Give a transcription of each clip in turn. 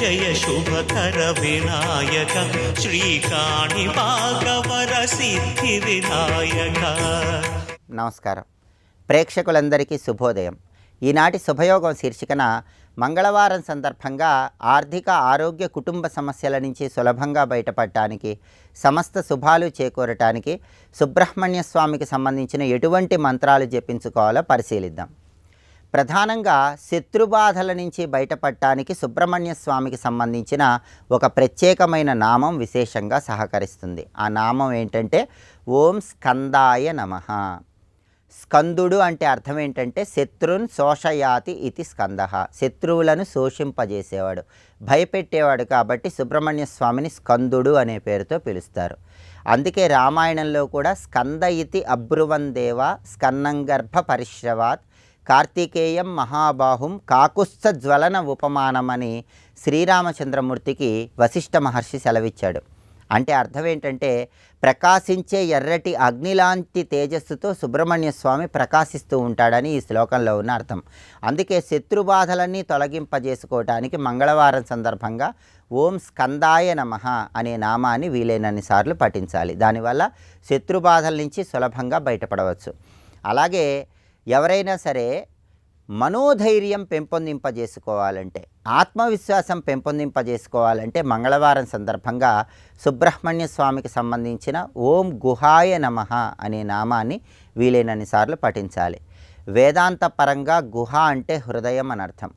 జయ శుభకర వినాయక శ్రీకాణి భాగవర సిద్ధి వినాయక. నమస్కారం. ప్రేక్షకులందరికీ శుభోదయం. ఈనాటి శుభయోగం శీర్షికన మంగళవారం సందర్భంగా ఆర్థిక ఆరోగ్య కుటుంబ సమస్యల నుంచి సులభంగా బయటపడటానికి, సమస్త శుభాలు చేకూరటానికి సుబ్రహ్మణ్య స్వామికి సంబంధించిన ఎటువంటి మంత్రాలు జపించుకోవాలో పరిశీలిద్దాం. ప్రధానంగా శత్రుబాధల నుంచి బయటపడటానికి సుబ్రహ్మణ్య స్వామికి సంబంధించిన ఒక ప్రత్యేకమైన నామం విశేషంగా సహకరిస్తుంది. ఆ నామం ఏంటంటే ఓం స్కందాయ నమః. స్కందుడు అంటే అర్థం ఏంటంటే శత్రున్ శోషయాతి ఇది స్కందః, శత్రువులను శోషింపజేసేవాడు, భయపెట్టేవాడు. కాబట్టి సుబ్రహ్మణ్య స్వామిని స్కందుడు అనే పేరుతో పిలుస్తారు. అందుకే రామాయణంలో కూడా స్కంద ఇతి అబ్రువన్ దేవ స్కన్నంగర్భ పరిశ్రవాత్ కార్తికేయం మహాబాహుం కాకుస్థ జ్వలన ఉపమానమని శ్రీరామచంద్రమూర్తికి వశిష్ఠ మహర్షి సెలవిచ్చాడు. అంటే అర్థం ఏంటంటే ప్రకాశించే ఎర్రటి అగ్నిలాంటి తేజస్సుతో సుబ్రహ్మణ్య స్వామి ప్రకాశిస్తూ ఉంటాడని ఈ శ్లోకంలో ఉన్న అర్థం. అందుకే శత్రుబాధలన్నీ తొలగింపజేసుకోవటానికి మంగళవారం సందర్భంగా ఓం స్కందాయ నమః అనే నామాన్ని వీలైనన్ని సార్లు పఠించాలి. దానివల్ల శత్రుబాధల నుంచి సులభంగా బయటపడవచ్చు. అలాగే ఎవరైనా సరే మనోధైర్యం పెంపొందింపజేసుకోవాలంటే, ఆత్మవిశ్వాసం పెంపొందింపజేసుకోవాలంటే మంగళవారం సందర్భంగా సుబ్రహ్మణ్య స్వామికి సంబంధించిన ఓం గుహాయ నమః అనే నామాన్ని వీలైనన్ని సార్లు పఠించాలి. వేదాంత పరంగా గుహ అంటే హృదయం అని అర్థం.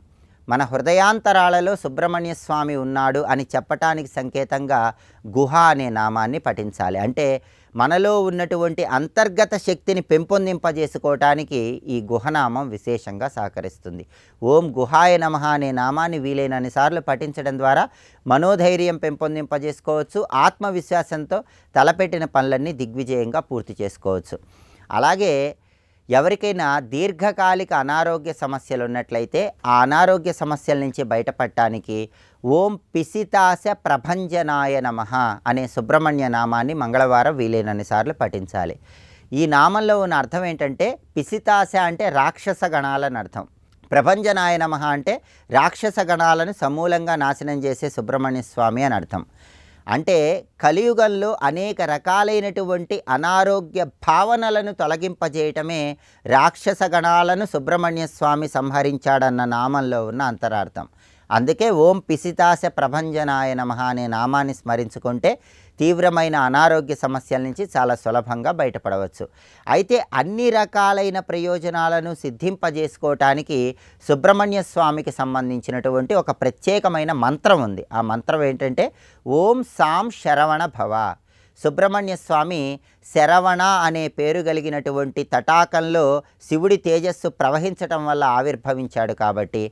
మన హృదయాంతరాలలో సుబ్రహ్మణ్య స్వామి ఉన్నాడు అని చెప్పటానికి సంకేతంగా గుహ అనే నామాన్ని పఠించాలి. అంటే మనలో ఉన్నటువంటి అంతర్గత శక్తిని పెంపొందింపజేసుకోవటానికి ఈ గుహనామం విశేషంగా సహకరిస్తుంది. ఓం గుహాయ నమః అనే నామాన్ని వీలైనన్ని సార్లు పఠించడం ద్వారా మనోధైర్యం పెంపొందింపజేసుకోవచ్చు, ఆత్మవిశ్వాసంతో తలపెట్టిన పనులన్నీ దిగ్విజయంగా పూర్తి చేసుకోవచ్చు. అలాగే ఎవరికైనా దీర్ఘకాలిక అనారోగ్య సమస్యలు ఉన్నట్లయితే ఆ అనారోగ్య సమస్యల నుంచి బయటపడటానికి ఓం పిసితాశ ప్రభంజనాయ నమః అనే సుబ్రహ్మణ్య నామాన్ని మంగళవారం వీలైనన్ని సార్లు పఠించాలి. ఈ నామంలో ఉన్న అర్థం ఏంటంటే పిసితాశ అంటే రాక్షస గణాలని అర్థం, ప్రభంజనాయ నమః అంటే రాక్షస గణాలను సమూలంగా నాశనం చేసే సుబ్రహ్మణ్య స్వామి అని అర్థం. అంటే కలియుగంలో అనేక రకాలైనటువంటి అనారోగ్య భావనలను తొలగింపజేయటమే రాక్షస గణాలను సుబ్రహ్మణ్య స్వామి సంహరించాడన్న నామంలో ఉన్న అంతరార్థం. అందుకే ఓం పిసితాశ ప్రభంజనాయ నమః అనే నామాన్ని స్మరించుకుంటే తీవ్రమైన అనారోగ్య సమస్యల నుంచి చాలా సులభంగా బయటపడవచ్చు. అయితే అన్ని రకాలైన ప్రయోజనాలను సిద్ధింపజేసుకోవటానికి సుబ్రహ్మణ్య స్వామికి సంబంధించినటువంటి ఒక ప్రత్యేకమైన మంత్రం ఉంది. ఆ మంత్రం ఏంటంటే ఓం సాం శరవణ భవ. సుబ్రహ్మణ్య స్వామి శరవణ అనే పేరు కలిగినటువంటి తటాకంలో శివుడి తేజస్సు ప్రవహించటం వల్ల ఆవిర్భవించాడు. కాబట్టి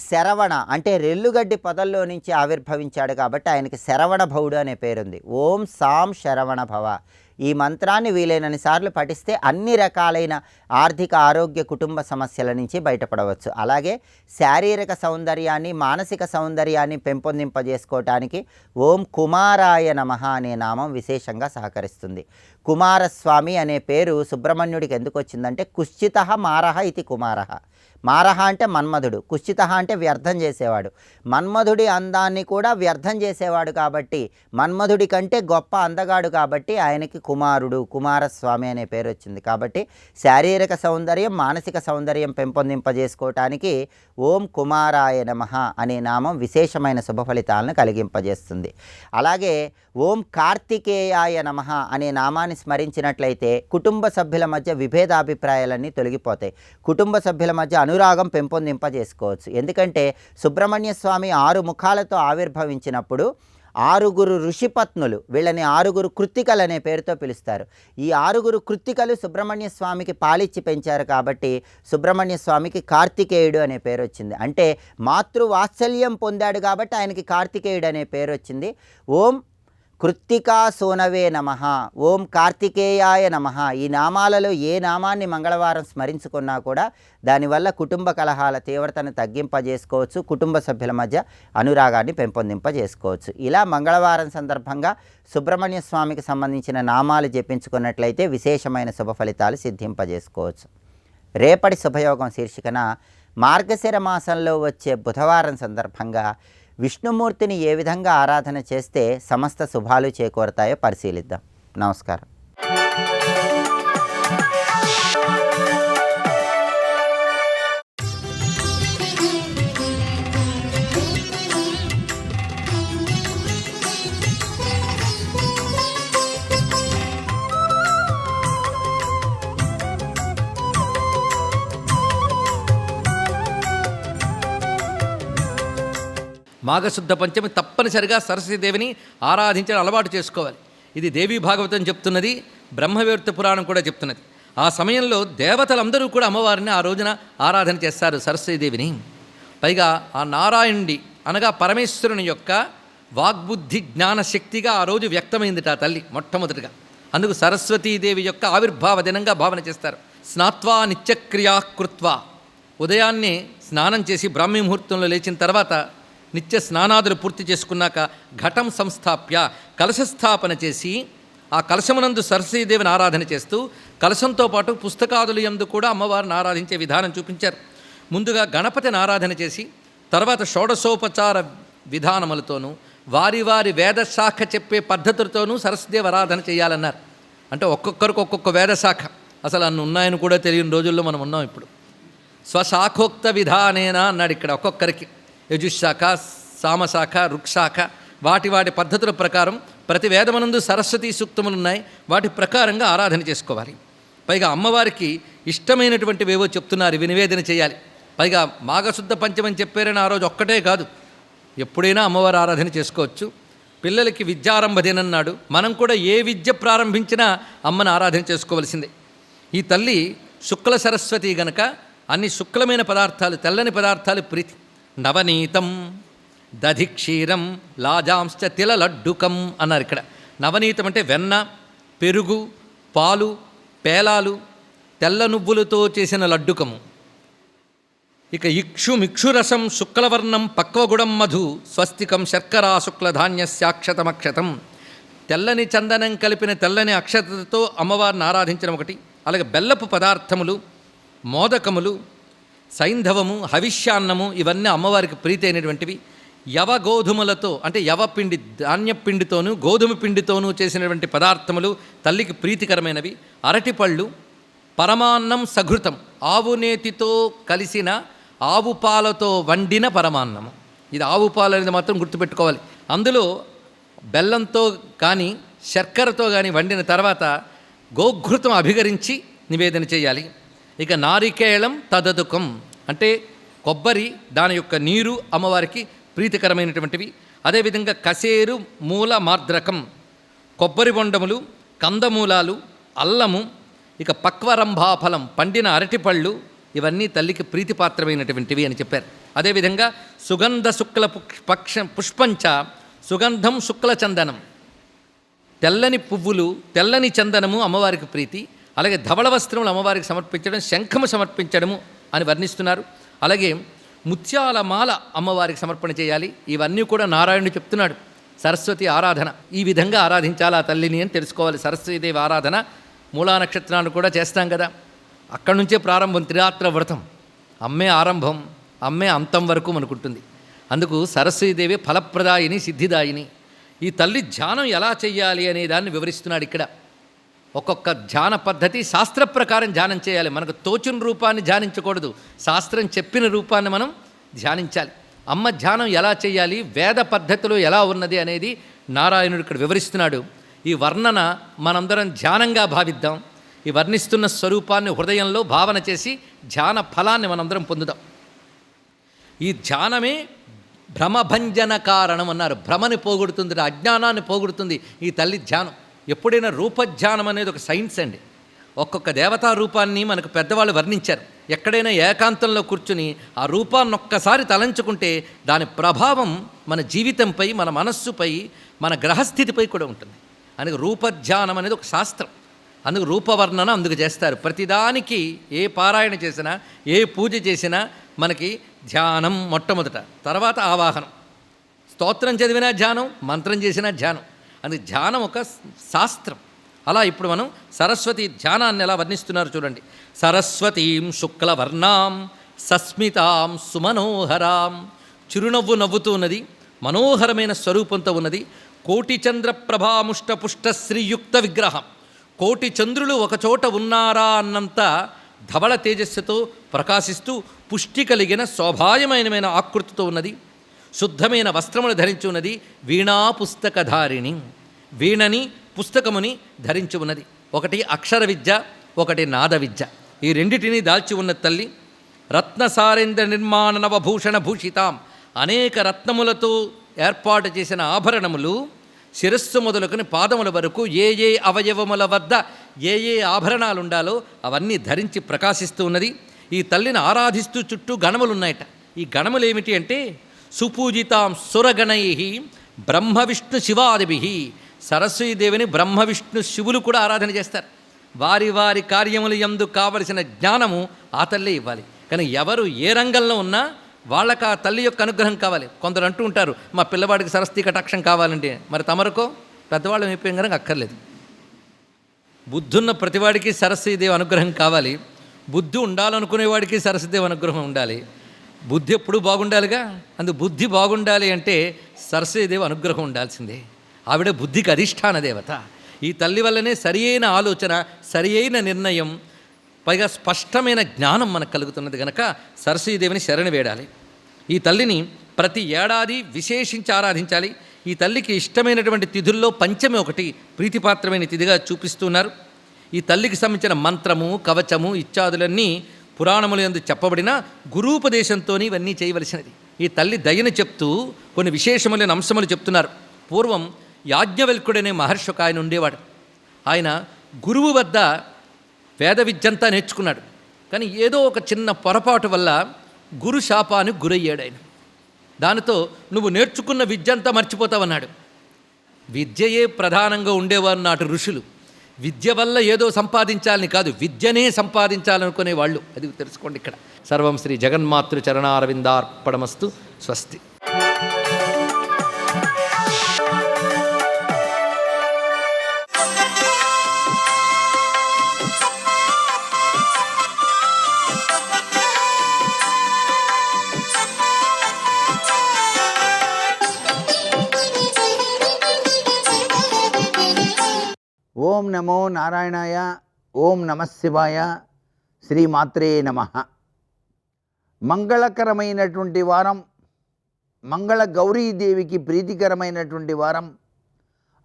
శరవణ అంటే రెల్లుగడ్డి పొదల్లో నుంచి ఆవిర్భవించాడు కాబట్టి ఆయనకి శరవణ భవుడు అనే పేరుంది. ఓం సాం శరవణ భవ. ఈ మంత్రాన్ని వీలైనన్ని సార్లు పఠిస్తే అన్ని రకాలైన ఆర్థిక ఆరోగ్య కుటుంబ సమస్యల నుంచి బయటపడవచ్చు. అలాగే శారీరక సౌందర్యాన్ని, మానసిక సౌందర్యాన్ని పెంపొందింపజేసుకోవటానికి ఓం కుమారాయ నమః అనే నామం విశేషంగా సహకరిస్తుంది. కుమారస్వామి అనే పేరు సుబ్రహ్మణ్యుడికి ఎందుకు వచ్చిందంటే కుశ్చితః మారః ఇది కుమారః. మారహ అంటే మన్మధుడు, కుశ్చిత అంటే వ్యర్థం చేసేవాడు. మన్మధుడి అందాన్ని కూడా వ్యర్థం చేసేవాడు కాబట్టి, మన్మధుడి కంటే గొప్ప అందగాడు కాబట్టి ఆయనకి కుమారుడు, కుమారస్వామి అనే పేరు వచ్చింది. కాబట్టి శారీరక సౌందర్యం, మానసిక సౌందర్యం పెంపొందింపజేసుకోవటానికి ఓం కుమారాయ నమః అనే నామం విశేషమైన శుభ ఫలితాలను కలిగింపజేస్తుంది. అలాగే ఓం కార్తికేయాయ నమః అనే నామాన్ని స్మరించినట్లయితే కుటుంబ సభ్యుల మధ్య విభేదాభిప్రాయాలన్నీ తొలగిపోతాయి. కుటుంబ సభ్యుల మధ్య అనురాగం పెంపొందింపజేసుకోవచ్చు. ఎందుకంటే సుబ్రహ్మణ్య స్వామి 6 ముఖాలతో ఆవిర్భవించినప్పుడు 6 ఋషిపత్నులు, వీళ్ళని 6 కృత్తికలు అనే పేరుతో పిలుస్తారు. ఈ 6 కృత్తికలు సుబ్రహ్మణ్య స్వామికి పాలిచ్చి పెంచారు కాబట్టి సుబ్రహ్మణ్య స్వామికి కార్తికేయుడు అనే పేరు వచ్చింది. అంటే మాతృవాత్సల్యం పొందాడు కాబట్టి ఆయనకి కార్తికేయుడు అనే పేరు వచ్చింది. ఓం కృత్తికా సోనవే నమః, ఓం కార్తికేయాయ నమః. ఈ నామాలలో ఏ నామాన్ని మంగళవారం స్మరించుకున్నా కూడా దానివల్ల కుటుంబ కలహాల తీవ్రతను తగ్గింపజేసుకోవచ్చు, కుటుంబ సభ్యుల మధ్య అనురాగాన్ని పెంపొందింపజేసుకోవచ్చు. ఇలా మంగళవారం సందర్భంగా సుబ్రహ్మణ్య స్వామికి సంబంధించిన నామాలు జపించుకున్నట్లయితే విశేషమైన శుభ ఫలితాలు సిద్ధింపజేసుకోవచ్చు. రేపటి శుభయోగం శీర్షికన మార్గశిర మాసంలో వచ్చే బుధవారం సందర్భంగా విష్ణుమూర్తిని ఏ విధంగా ఆరాధన చేస్తే సమస్త శుభాలు చేకూరతాయో పరిశీలిద్దాం. నమస్కారం. మాఘశుద్ధ పంచమి తప్పనిసరిగా సరస్వతీదేవిని ఆరాధించడం అలవాటు చేసుకోవాలి. ఇది దేవీ భాగవతం చెప్తున్నది, బ్రహ్మవేత్త పురాణం కూడా చెప్తున్నది. ఆ సమయంలో దేవతలందరూ కూడా అమ్మవారిని ఆ రోజున ఆరాధన చేస్తారు సరస్వతీదేవిని. పైగా ఆ నారాయణుడి అనగా పరమేశ్వరుని యొక్క వాగ్బుద్ధి జ్ఞానశక్తిగా ఆ రోజు వ్యక్తమైందిట ఆ తల్లి మొట్టమొదటిగా. అందుకు సరస్వతీదేవి యొక్క ఆవిర్భావ దినంగా భావన చేస్తారు. స్నాత్వా నిత్యక్రియా కృత్వా, ఉదయాన్నే స్నానం చేసి బ్రాహ్మీ ముహూర్తంలో లేచిన తర్వాత నిత్య స్నానాదులు పూర్తి చేసుకున్నాక ఘటం సంస్థాప్య, కలశస్థాపన చేసి ఆ కలశమునందు సరస్వతీదేవిని ఆరాధన చేస్తూ కలశంతో పాటు పుస్తకాదులు యందు కూడా అమ్మవారిని ఆరాధించే విధానం చూపించారు. ముందుగా గణపతిని ఆరాధన చేసి తర్వాత షోడశోపచార విధానములతోనూ వారి వారి వేదశాఖ చెప్పే పద్ధతులతోనూ సరస్వతీదేవి ఆరాధన చేయాలన్నారు. అంటే ఒక్కొక్కరికి ఒక్కొక్క వేదశాఖ అసలు అన్ని ఉన్నాయని కూడా తెలియని రోజుల్లో మనం ఉన్నాం. ఇప్పుడు స్వశాఖోక్త విధానేనా అన్నాడు ఇక్కడ. ఒక్కొక్కరికి యజుశాఖ, సామశాఖ, రుక్శాఖ, వాటి పద్ధతుల ప్రకారం ప్రతి వేదమనందు సరస్వతీ సూక్తములు ఉన్నాయి. వాటి ప్రకారంగా ఆరాధన చేసుకోవాలి. పైగా అమ్మవారికి ఇష్టమైనటువంటివేవో చెప్తున్నారు, ఇవి నివేదన చేయాలి. పైగా మాఘశుద్ధ పంచమని చెప్పారని ఆ రోజు ఒక్కటే కాదు, ఎప్పుడైనా అమ్మవారి ఆరాధన చేసుకోవచ్చు. పిల్లలకి విద్యారంభ దినన్నాడు. మనం కూడా ఏ విద్య ప్రారంభించినా అమ్మని ఆరాధన చేసుకోవలసిందే. ఈ తల్లి శుక్ల సరస్వతి గనక అన్ని శుక్లమైన పదార్థాలు, తెల్లని పదార్థాలు ప్రీతి. నవనీతం దధి క్షీరం లాజాంశ్చ తిల లడ్డుకం అన్నారు ఇక్కడ. నవనీతం అంటే వెన్న, పెరుగు, పాలు, పేలాలు, తెల్ల నువ్వులతో చేసిన లడ్డుకము. ఇక మిక్షురసం శుక్లవర్ణం పక్వగుడం మధు స్వస్తికం శర్కరా శుక్లధాన్యస్యాక్షతమక్షతం. తెల్లని చందనం కలిపిన తెల్లని అక్షతతో అమ్మవారిని ఆరాధించడం ఒకటి. అలాగే బెల్లపు పదార్థములు, మోదకములు, సైంధవము, హవిష్యాన్నము, ఇవన్నీ అమ్మవారికి ప్రీతి అయినటువంటివి. యవ గోధుమలతో అంటే యవ పిండి, ధాన్యపిండితోనూ గోధుమ పిండితోనూ చేసినటువంటి పదార్థములు తల్లికి ప్రీతికరమైనవి. అరటిపళ్ళు, పరమాన్నం సఘృతం, ఆవు నేతితో కలిసిన ఆవు పాలతో వండిన పరమాన్నము. ఇది ఆవు పాలు అనేది మాత్రం గుర్తుపెట్టుకోవాలి. అందులో బెల్లంతో కానీ శర్కరతో కానీ వండిన తర్వాత గోఘృతం అభిగరించి నివేదన చేయాలి. ఇక నారికేళం తదదుకం అంటే కొబ్బరి, దాని యొక్క నీరు అమ్మవారికి ప్రీతికరమైనటువంటివి. అదేవిధంగా కసేరు మూల మార్ద్రకం, కొబ్బరి బొండములు, కందమూలాలు, అల్లము, ఇక పక్వరంభాఫలం, పండిన అరటిపళ్ళు, ఇవన్నీ తల్లికి ప్రీతిపాత్రమైనటువంటివి అని చెప్పారు. అదేవిధంగా సుగంధ శుక్ల పుష్పంచ సుగంధం శుక్ల చందనం, తెల్లని పువ్వులు, తెల్లని చందనము అమ్మవారికి ప్రీతి. అలాగే ధవళ వస్త్రములు అమ్మవారికి సమర్పించడం, శంఖము సమర్పించడము అని వర్ణిస్తున్నారు. అలాగే ముత్యాల మాల అమ్మవారికి సమర్పణ చేయాలి. ఇవన్నీ కూడా నారాయణుడు చెప్తున్నాడు. సరస్వతి ఆరాధన ఈ విధంగా ఆరాధించాలి ఆ తల్లిని అని తెలుసుకోవాలి. సరస్వతీదేవి ఆరాధన మూలా నక్షత్రాన్ని కూడా చేస్తాం కదా, అక్కడి నుంచే ప్రారంభం. త్రిరాత్ర వ్రతం అమ్మే ఆరంభం, అమ్మే అంతం వరకు మనకుంటుంది. అందుకు సరస్వతీదేవి ఫలప్రదాయిని, సిద్ధిదాయిని. ఈ తల్లి ధ్యానం ఎలా చెయ్యాలి అనే దాన్ని వివరిస్తున్నాడు ఇక్కడ. ఒక్కొక్క ధ్యాన పద్ధతి శాస్త్ర ప్రకారం ధ్యానం చేయాలి. మనకు తోచిన రూపాన్ని ధ్యానించకూడదు, శాస్త్రం చెప్పిన రూపాన్ని మనం ధ్యానించాలి. అమ్మ ధ్యానం ఎలా చేయాలి, వేద పద్ధతిలో ఎలా ఉన్నది అనేది నారాయణుడు ఇక్కడ వివరిస్తున్నాడు. ఈ వర్ణన మనందరం ధ్యానంగా భావిద్దాం. ఈ వర్ణిస్తున్న స్వరూపాన్ని హృదయంలో భావన చేసి ధ్యాన ఫలాన్ని మనందరం పొందుదాం. ఈ ధ్యానమే భ్రమభంజన కారణం అన్నారు. భ్రమని పోగొడుతుంది, అజ్ఞానాన్ని పోగొడుతుంది ఈ తల్లి ధ్యానం. ఎప్పుడైనా రూపధ్యానం అనేది ఒక సైన్స్ అండి. ఒక్కొక్క దేవతా రూపాన్ని మనకు పెద్దవాళ్ళు వర్ణించారు. ఎక్కడైనా ఏకాంతంలో కూర్చుని ఆ రూపాన్ని ఒక్కసారి తలంచుకుంటే దాని ప్రభావం మన జీవితంపై, మన మనస్సుపై, మన గ్రహస్థితిపై కూడా ఉంటుంది. అందుకు రూపధ్యానం అనేది ఒక శాస్త్రం. అందుకు రూపవర్ణన అందుకు చేస్తారు. ప్రతిదానికి ఏ పారాయణ చేసినా, ఏ పూజ చేసినా మనకి ధ్యానం మొట్టమొదట, తర్వాత ఆవాహనం. స్తోత్రం చదివినా ధ్యానం, మంత్రం చేసినా ధ్యానం. అందుకు ధ్యానం ఒక శాస్త్రం. అలా ఇప్పుడు మనం సరస్వతి ధ్యానాన్ని ఎలా వర్ణిస్తున్నారు చూడండి. సరస్వతీం శుక్లవర్ణాం సస్మితాం సుమనోహరాం. చిరునవ్వు నవ్వుతూ ఉన్నది, మనోహరమైన స్వరూపంతో ఉన్నది. కోటి చంద్ర ప్రభాముష్ట పుష్ట శ్రీయుక్త విగ్రహం. కోటి చంద్రులు ఒకచోట ఉన్నారా అన్నంత ధవళ తేజస్సుతో ప్రకాశిస్తూ పుష్టి కలిగిన శోభాయమైన ఆకృతితో ఉన్నది. శుద్ధమైన వస్త్రములు ధరించి ఉన్నది. వీణా పుస్తకధారిణి, వీణని పుస్తకముని ధరించి ఉన్నది. ఒకటి అక్షర విద్య, ఒకటి నాద విద్య. ఈ రెండిటిని దాల్చి ఉన్న తల్లి రత్నసారేంద్ర నిర్మాణ నవభూషణ భూషితాం, అనేక రత్నములతో ఏర్పాటు చేసిన ఆభరణములు శిరస్సు మొదలుకొని పాదముల వరకు ఏ ఏ అవయవముల వద్ద ఏ ఏ ఆభరణాలు ఉండాలో అవన్నీ ధరించి ప్రకాశిస్తూ ఉన్నది. ఈ తల్లిని ఆరాధిస్తూ చుట్టూ గణములు ఉన్నాయట. ఈ గణములు ఏమిటి అంటే సుపూజితాం సురగణై బ్రహ్మ విష్ణు శివాదిభి. సరస్వతీదేవిని బ్రహ్మ విష్ణు శివులు కూడా ఆరాధన చేస్తారు. వారి వారి కార్యములు యందు కావలసిన జ్ఞానము ఆ తల్లే ఇవ్వాలి. కానీ ఎవరు ఏ రంగంలో ఉన్నా వాళ్ళకి ఆ తల్లి యొక్క అనుగ్రహం కావాలి. కొందరు అంటూ ఉంటారు, మా పిల్లవాడికి సరస్వతీ కటాక్షం కావాలంటే. మరి తమరుకో పెద్దవాళ్ళు అయిపోయాం కనుక అక్కర్లేదు. బుద్ధున్న ప్రతివాడికి సరస్వతీదేవి అనుగ్రహం కావాలి. బుద్ధి ఉండాలనుకునేవాడికి సరస్వతీదేవి అనుగ్రహం ఉండాలి. బుద్ధి ఎప్పుడూ బాగుండాలిగా. అందుకు బుద్ధి బాగుండాలి అంటే సరస్వతీదేవి అనుగ్రహం ఉండాల్సిందే. ఆవిడ బుద్ధికి అధిష్టాన దేవత. ఈ తల్లి వల్లనే సరి అయిన ఆలోచన, సరి అయిన నిర్ణయం, పైగా స్పష్టమైన జ్ఞానం మనకు కలుగుతున్నది కనుక సరస్వతీదేవిని శరణి వేడాలి. ఈ తల్లిని ప్రతి ఏడాది విశేషించి ఆరాధించాలి. ఈ తల్లికి ఇష్టమైనటువంటి తిథుల్లో పంచమి ఒకటి ప్రీతిపాత్రమైన తిథిగా చూపిస్తున్నారు. ఈ తల్లికి సంబంధించిన మంత్రము, కవచము ఇత్యాదులన్నీ పురాణములు యందు చెప్పబడిన గురూపదేశంతో ఇవన్నీ చేయవలసినది. ఈ తల్లి దయను చెప్తూ కొన్ని విశేషములైన అంశములు చెప్తున్నారు. పూర్వం యాజ్ఞవల్కుడనే మహర్షి ఒక ఆయన ఉండేవాడు. ఆయన గురువు వద్ద వేద విద్యంతా నేర్చుకున్నాడు. కానీ ఏదో ఒక చిన్న పొరపాటు వల్ల గురు శాపానికి గురయ్యాడు ఆయన. దానితో నువ్వు నేర్చుకున్న విద్యంతా మర్చిపోతావన్నాడు. విద్యయే ప్రధానంగా ఉండేవారు నాటి ఋషులు. విద్య వల్ల ఏదో సంపాదించాలని కాదు, విద్యనే సంపాదించాలనుకునే వాళ్ళు. అది తెలుసుకోండి ఇక్కడ. సర్వం శ్రీ జగన్మాతృ చరణారవిందార్పణమస్తు. స్వస్తి. ఓం నమో నారాయణాయ. ఓం నమఃశివాయ. శ్రీమాత్రే నమః. మంగళకరమైనటువంటి వారం, మంగళ గౌరీదేవికి ప్రీతికరమైనటువంటి వారం.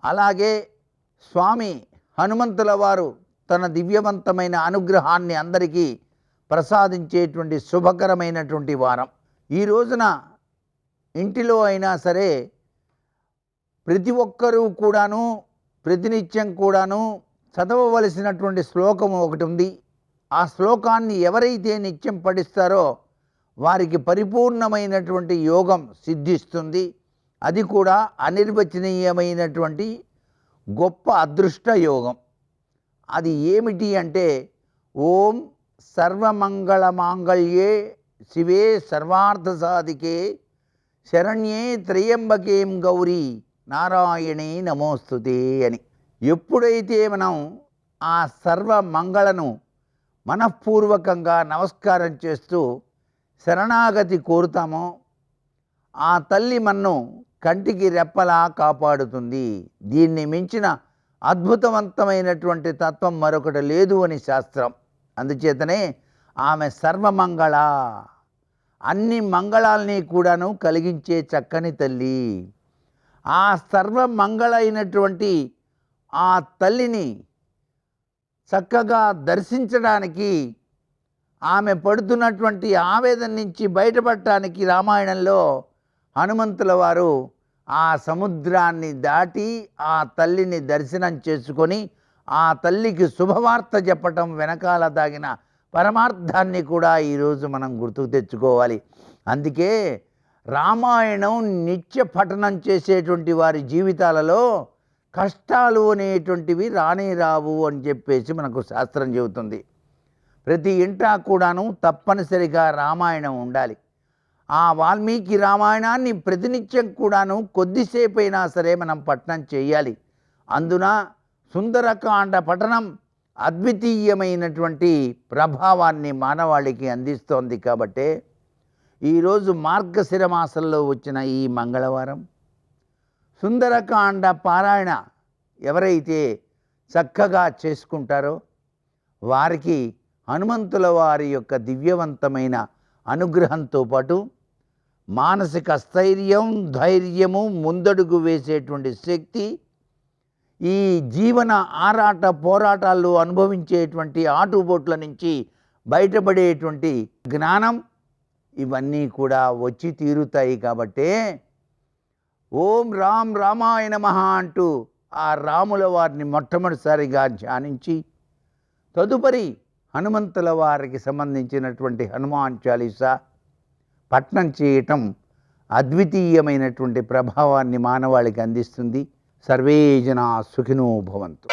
అలాగే స్వామి హనుమంతుల వారు తన దివ్యవంతమైన అనుగ్రహాన్ని అందరికీ ప్రసాదించేటువంటి శుభకరమైనటువంటి వారం. ఈ రోజున ఇంటిలో అయినా సరే ప్రతి ఒక్కరూ కూడాను ప్రతినిత్యం కూడాను చదవవలసినటువంటి శ్లోకము ఒకటి ఉంది. ఆ శ్లోకాన్ని ఎవరైతే నిత్యం పఠిస్తారో వారికి పరిపూర్ణమైనటువంటి యోగం సిద్ధిస్తుంది. అది కూడా అనిర్వచనీయమైనటువంటి గొప్ప అదృష్ట యోగం. అది ఏమిటి అంటే ఓం సర్వమంగళమాంగళ్యే శివే సర్వార్థ సాధికే శరణ్యే త్రయంబకేం గౌరీ నారాయణే నమోస్తుతే అని. ఎప్పుడైతే మనం ఆ సర్వమంగళను మనఃపూర్వకంగా నమస్కారం చేస్తూ శరణాగతి కోరుతామో ఆ తల్లి మన్ను కంటికి రెప్పలా కాపాడుతుంది. దీన్ని మించిన అద్భుతవంతమైనటువంటి తత్వం మరొకటి లేదు అని శాస్త్రం. అందుచేతనే ఆమె సర్వమంగళ, అన్ని మంగళాల్ని కూడాను కలిగించే చక్కని తల్లి. ఆ సర్వమంగళైనటువంటి ఆ తల్లిని చక్కగా దర్శించడానికి, ఆమె పడుతున్నటువంటి ఆవేదన నుంచి బయటపడటానికి రామాయణంలో హనుమంతుల వారు ఆ సముద్రాన్ని దాటి ఆ తల్లిని దర్శనం చేసుకొని ఆ తల్లికి శుభవార్త చెప్పటం వెనకాల దాగిన పరమార్థాన్ని కూడా ఈరోజు మనం గుర్తుకు తెచ్చుకోవాలి. అందుకే రామాయణం నిత్య పఠనం చేసేటువంటి వారి జీవితాలలో కష్టాలు అనేటువంటివి రానే రావు అని చెప్పేసి మనకు శాస్త్రం చెబుతుంది. ప్రతి ఇంటా కూడాను తప్పనిసరిగా రామాయణం ఉండాలి. ఆ వాల్మీకి రామాయణాన్ని ప్రతినిత్యం కూడాను కొద్దిసేపు అయినా సరే మనం పఠనం చేయాలి. అందున సుందరకాండ పఠనం అద్వితీయమైనటువంటి ప్రభావాన్ని మానవాళికి అందిస్తోంది. కాబట్టే ఈరోజు మార్గశిర మాసంలో వచ్చిన ఈ మంగళవారం సుందరకాండ పారాయణ ఎవరైతే చక్కగా చేసుకుంటారో వారికి హనుమంతుల వారి యొక్క దివ్యవంతమైన అనుగ్రహంతో పాటు మానసిక స్థైర్యం, ధైర్యము, ముందడుగు వేసేటువంటి శక్తి, ఈ జీవన ఆరాట పోరాటాలు అనుభవించేటువంటి ఆటుపోట్ల నుంచి బయటపడేటువంటి జ్ఞానం ఇవన్నీ కూడా వచ్చి తీరుతాయి. కాబట్టే ఓం రామ్ రామాయ నమః అంటూ ఆ రాముల వారిని మొట్టమొదటిసారిగా ధ్యానించి తదుపరి హనుమంతుల వారికి సంబంధించినటువంటి హనుమాన్ చాలీసా పఠనం చేయటం అద్వితీయమైనటువంటి ప్రభావాన్ని మానవాళికి అందిస్తుంది. సర్వే జనా సుఖినో భవంతు.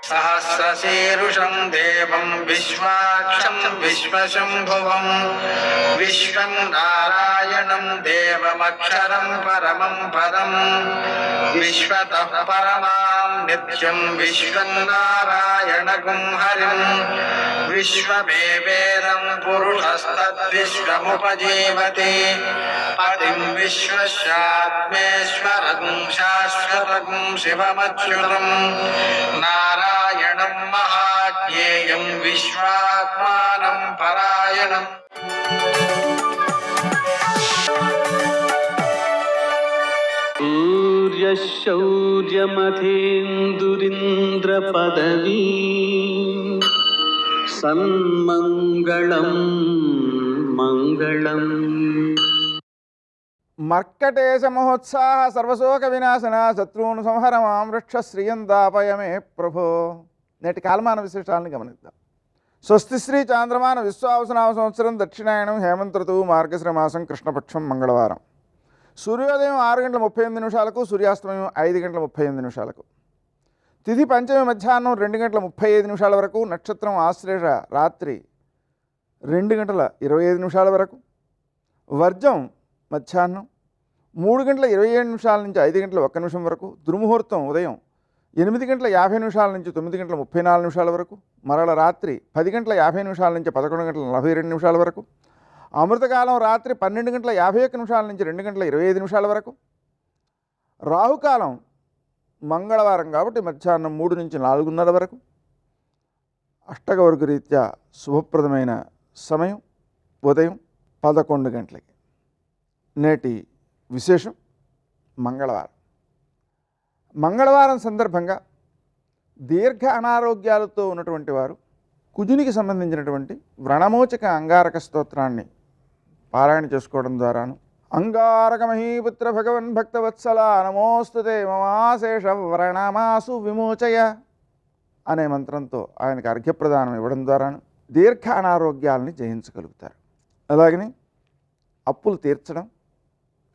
సహస్రశీరుషం దేవం విశ్వాక్షం విశ్వశంభువం విశ్వం నారాయణం దేవమక్షరం పరమం పదం విశ్వతః పరమాం నిత్యం విశ్వం నారాయణగుం హరిం విశ్వమేవేదం పురుషస్తద్విశ్వముపజీవతి పతిం విశ్వస్యాత్మేశ్వరం శాశ్వతం శివమచ్యుతం నారాయణం మహాజ్ఞేయం విశ్వాత్మానం పరాయణం. సూర్యశౌర్యమథేందురింద్రపదవీ సన్మంగళం మంగళం. మర్కటేశ మహోత్సాహ సర్వశోక వినాశన శత్రువును సంహరమాం రక్ష శ్రియందాపయమే ప్రభో. నేటి కాలమాన విశేషాలను గమనిద్దాం. స్వస్తి శ్రీ చాంద్రమాన విశ్వావసనామ సంవత్సరం దక్షిణాయనం హేమంత ఋతువు మార్గశిర మాసం కృష్ణపక్షం మంగళవారం. సూర్యోదయం 6:38 సూర్యాస్తమయం 5:38. తిథి పంచమి మధ్యాహ్నం 2:35 వరకు. నక్షత్రం ఆశ్లేష రాత్రి 2:25 వరకు. వర్జం మధ్యాహ్నం 3:27 నుంచి 5:01 వరకు. దుర్ముహూర్తం ఉదయం 8:50 నుంచి 9:34 వరకు. మరల రాత్రి 10:50 నుంచి 11:42 వరకు. అమృతకాలం రాత్రి 12:51 నుంచి 2:25 వరకు. రాహుకాలం మంగళవారం కాబట్టి మధ్యాహ్నం 3 నుంచి 4:30 వరకు. అష్టగవర్గ రీత్యా శుభప్రదమైన సమయం ఉదయం 11 గంటలకి. నేటి విశేషం మంగళవారం. మంగళవారం సందర్భంగా దీర్ఘ అనారోగ్యాలతో ఉన్నటువంటి వారు కుజునికి సంబంధించినటువంటి వ్రణమోచక అంగారక స్తోత్రాన్ని పారాయణ చేసుకోవడం ద్వారాను అంగారక మహీపుత్ర భగవన్ భక్తవత్సల నమోస్తుతే మమాశేష వ్రణమాసు విమోచయ అనే మంత్రంతో ఆయనకు అర్ఘ్యప్రదానం ఇవ్వడం ద్వారాను దీర్ఘ అనారోగ్యాలని జయించగలుగుతారు. అలాగని అప్పులు తీర్చడం,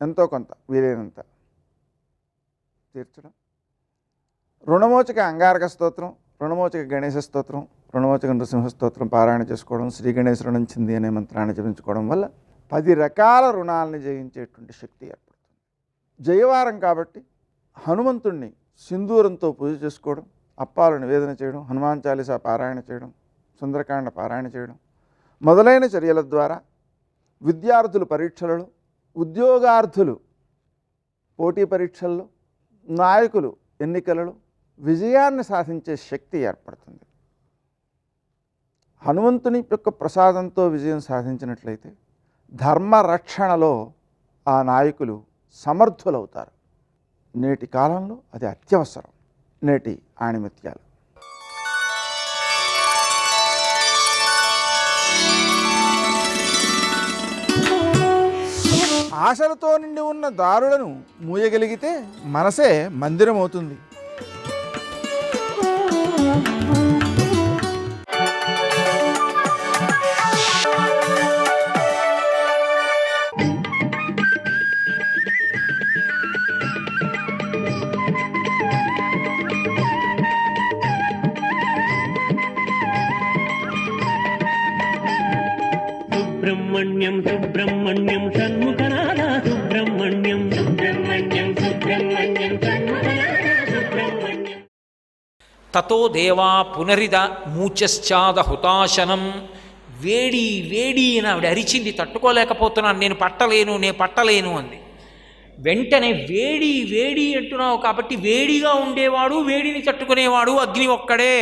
ఎంతో కొంత వీలైనంత తీర్చడం, రుణమోచక అంగారక స్తోత్రం, రుణమోచక గణేశ స్తోత్రం, రుణమోచక నృసింహ స్తోత్రం పారాయణ చేసుకోవడం, శ్రీ గణేశ రుణం చింది అనే మంత్రాన్ని జపించుకోవడం వల్ల 10 రకాల రుణాలని జయించేటువంటి శక్తి ఏర్పడుతుంది. జయవారం కాబట్టి హనుమంతుణ్ణి సింధూరంతో పూజ చేసుకోవడం, అప్పాలు నివేదన చేయడం, హనుమాన్ చాలీసా పారాయణ చేయడం, సుందరకాండ పారాయణ చేయడం మొదలైన చర్యల ద్వారా విద్యార్థులు పరీక్షలలో, ఉద్యోగార్థులు పోటీ పరీక్షల్లో, నాయకులు ఎన్నికలలో విజయాన్ని సాధించే శక్తి ఏర్పడుతుంది. హనుమంతుని యొక్క ప్రసాదంతో విజయం సాధించినట్లయితే ధర్మరక్షణలో ఆ నాయకులు సమర్థులవుతారు. నేటి కాలంలో అది అత్యవసరం. నేటి ఆణిముత్యాలు. ఆశలతో నిండి ఉన్న దారులను మూయగలిగితే మనసే మందిరం అవుతుంది. సుబ్రహ్మణ్యం సుబ్రహ్మణ్యం షణ్ముఖనాథ సుబ్రహ్మణ్యం సుబ్రహ్మణ్యం సుబ్రహ్మణ్యం షణ్ముఖనాథ సుబ్రహ్మణ్యం. తతో దేవా పునరిద మూచశ్చాద హుతాశనం. వేడి వేడి అని ఆవిడ అరిచింది, తట్టుకోలేకపోతున్నాను, నేను పట్టలేను అంది. వెంటనే వేడి వేడి అంటున్నావు కాబట్టి వేడిగా ఉండేవాడు, వేడిని తట్టుకునేవాడు అగ్ని ఒక్కడే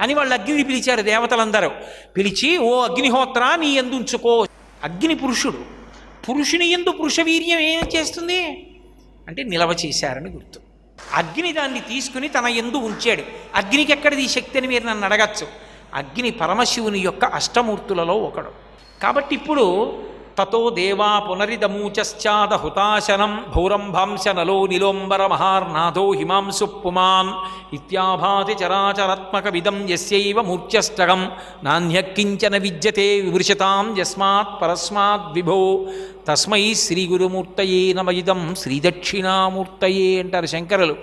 అని వాళ్ళు అగ్నిని పిలిచారు. దేవతలందరూ పిలిచి, ఓ అగ్నిహోత్ర నీ యందు ఉంచుకో. అగ్ని పురుషుడు, పురుషుని యందు పురుషవీర్యం ఏం చేస్తుంది అంటే నిలవ చేశారని గుర్తు. అగ్ని దాన్ని తీసుకుని తన యందు ఉంచాడు. అగ్నికి ఎక్కడిది ఈ శక్తి అని మీరు నన్ను అడగచ్చు. అగ్ని పరమశివుని యొక్క అష్టమూర్తులలో ఒకడు. కాబట్టి ఇప్పుడు తతో దేవా పునరిదమూచశ్చాద హుతాశనం భౌరంభాంశ నలో నిలోంబర మహార్నాథో హిమాంసు పుమాన్ ఇత్యాభాతి చరాచరాత్మకమిదం యస్యైవ మూర్ఛష్టకం నాణ్యకించన విద్యతే విమృశతాం యస్మాత్ పరస్మాత్ విభో తస్మై శ్రీ గురుమూర్తయే నమయిదం శ్రీదక్షిణామూర్తయే అంటారు శంకరులు.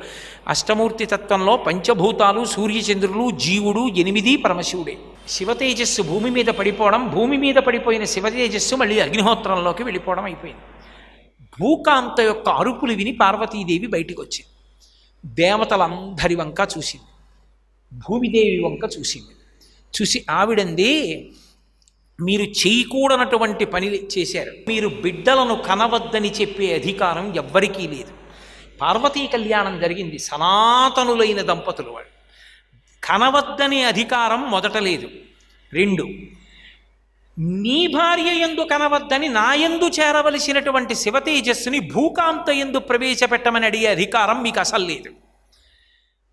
అష్టమూర్తి తత్వంలో పంచభూతాలు, సూర్యచంద్రులు, జీవుడు 8 పరమశివుడే. శివతేజస్సు భూమి మీద పడిపోవడం, భూమి మీద పడిపోయిన శివతేజస్సు మళ్ళీ అగ్నిహోత్రంలోకి వెళ్ళిపోవడం అయిపోయింది. భూకాంత యొక్క అరుపులు విని పార్వతీదేవి బయటికి వచ్చింది. దేవతలందరి వంక చూసింది, భూమిదేవి వంక చూసింది. చూసి ఆవిడంది, మీరు చేయకూడనటువంటి పని చేశారు. మీరు బిడ్డలను కనవద్దని చెప్పే అధికారం ఎవ్వరికీ లేదు. పార్వతీ కళ్యాణం జరిగింది, సనాతనులైన దంపతులు వాళ్ళు. కనవద్దనే అధికారం మొదట లేదు. 2, నీ భార్య యందు కనవద్దని నా యందు చేరవలసినటువంటి శివతేజస్సుని భూకాంత యందు ప్రవేశపెట్టమని అడిగే అధికారం మీకు అసలు లేదు.